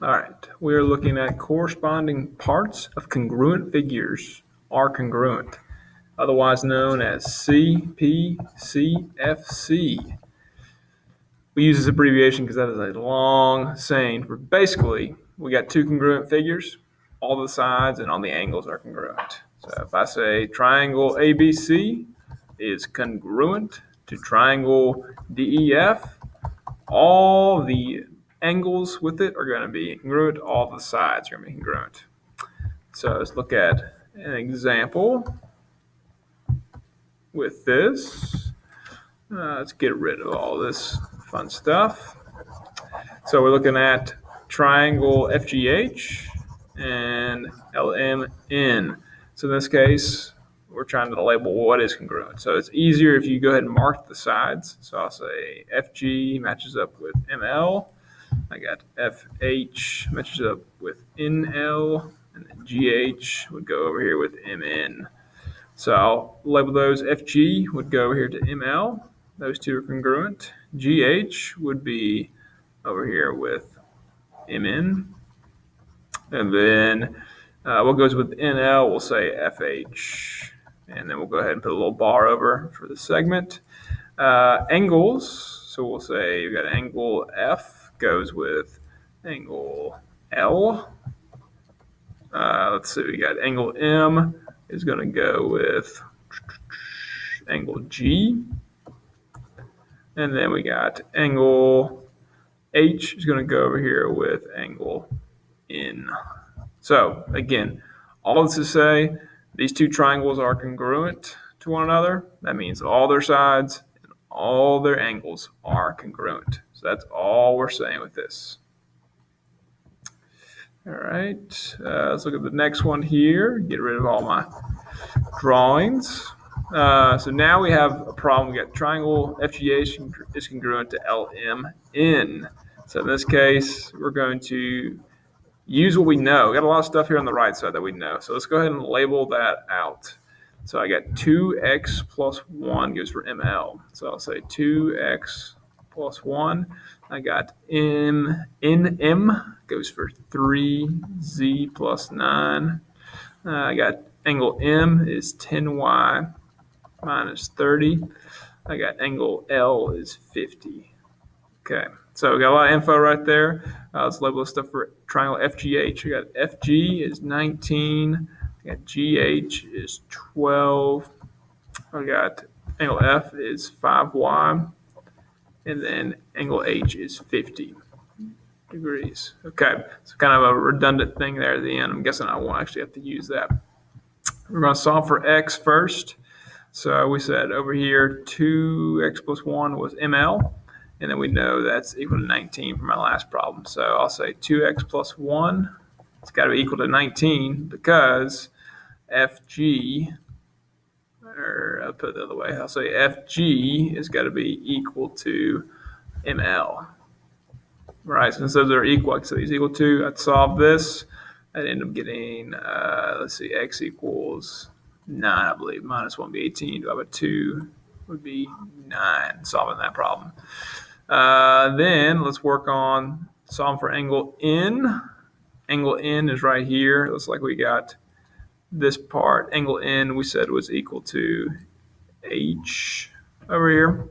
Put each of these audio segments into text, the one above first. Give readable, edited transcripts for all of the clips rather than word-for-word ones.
All right, we are looking at corresponding parts of congruent figures are congruent, otherwise known as CPCFC. We use this abbreviation because that is a long saying for basically we got two congruent figures, all the sides and all the angles are congruent. So if I say triangle ABC is congruent to triangle DEF, all the angles with it are going to be congruent, all the sides are going to be congruent. So let's look at an example with this. Let's get rid of all this fun stuff. So we're looking at triangle FGH and LMN. So in this case, we're trying to label what is congruent. So it's easier if you go ahead and mark the sides. So I'll say FG matches up with ML. I got FH matches up with NL, and then GH would go over here with MN. So I'll label those. FG would go over here to ML. Those two are congruent. GH would be over here with MN. And then what goes with NL, we'll say FH. And then we'll go ahead and put a little bar over for the segment. Angles, so we'll say we got angle F goes with angle L. Let's see, we got angle M is going to go with angle G. And then we got angle H is going to go over here with angle N. So again, all this to say, these two triangles are congruent to one another. That means all their sides and all their angles are congruent. So that's all we're saying with this. All right, let's look at the next one here. Get rid of all my drawings. So now we have a problem. We got triangle FGH is congruent to LMN. So in this case, we're going to use what we know. We got a lot of stuff here on the right side that we know. So let's go ahead and label that out. So I got 2x plus 1 goes for ML. So I'll say 2x plus 1. I got NM goes for 3z plus 9. I got angle M is 10y minus 30. I got angle L is 50. Okay, so we got a lot of info right there. Let's label this stuff for triangle FGH. We got FG is 19. I got GH is 12. I got angle F is 5y. And then angle H is 50 degrees. Okay, so kind of a redundant thing there at the end. I'm guessing I won't actually have to use that. We're going to solve for x first. So we said over here 2x plus 1 was ML. And then we know that's equal to 19 from my last problem. So I'll say 2x plus 1. It's got to be equal to 19 because FG, or I'll put it the other way. I'll say FG is got to be equal to ML. Right, since those are equal, so these equal to, I'd solve this. I'd end up getting, let's see, x equals 9, I believe. Minus 1 would be 18. Divided by 2 would be 9, solving that problem. Then let's work on solving for angle N. Angle N is right here. Looks like we got this part. Angle N we said was equal to H over here,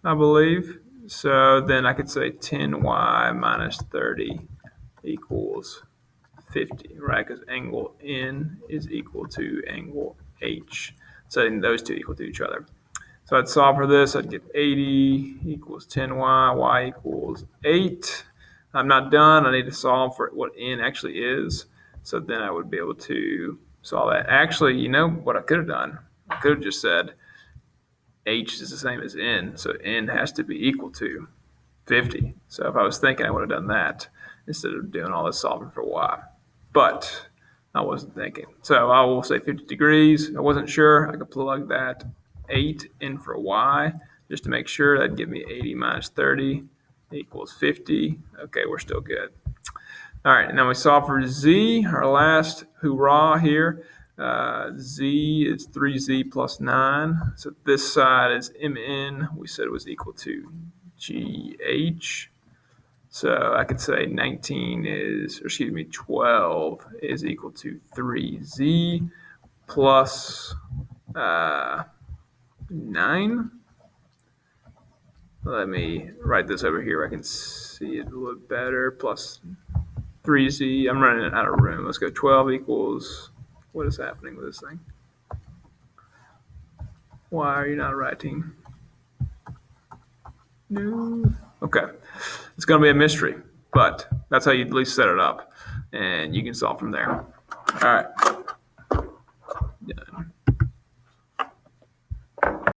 I believe. So then I could say 10y minus 30 equals 50, right? Because angle N is equal to angle H. Setting those two equal to each other. So I'd solve for this. I'd get 80 equals 10y, y equals 8. I'm not done. I need to solve for what N actually is. So then I would be able to solve that. Actually, you know what I could have done? I could have just said H is the same as N, so N has to be equal to 50. So if I was thinking, I would have done that instead of doing all this solving for Y. But I wasn't thinking. So I will say 50 degrees. I wasn't sure. I could plug that 8 in for Y just to make sure. That'd give me 80 minus 30 equals 50. Okay, we're still good. All right, now we solve for Z, our last hurrah here. Z is 3z plus 9. So this side is mn. We said it was equal to gh. So I could say 12 is equal to 3z plus 9. Let me write this over here. I can see it a little better. Plus 3z. I'm running out of room. Let's go 12 equals, what is happening with this thing? Why are you not writing? No. Okay. It's going to be a mystery, but that's how you at least set it up, and you can solve from there. All right. Done.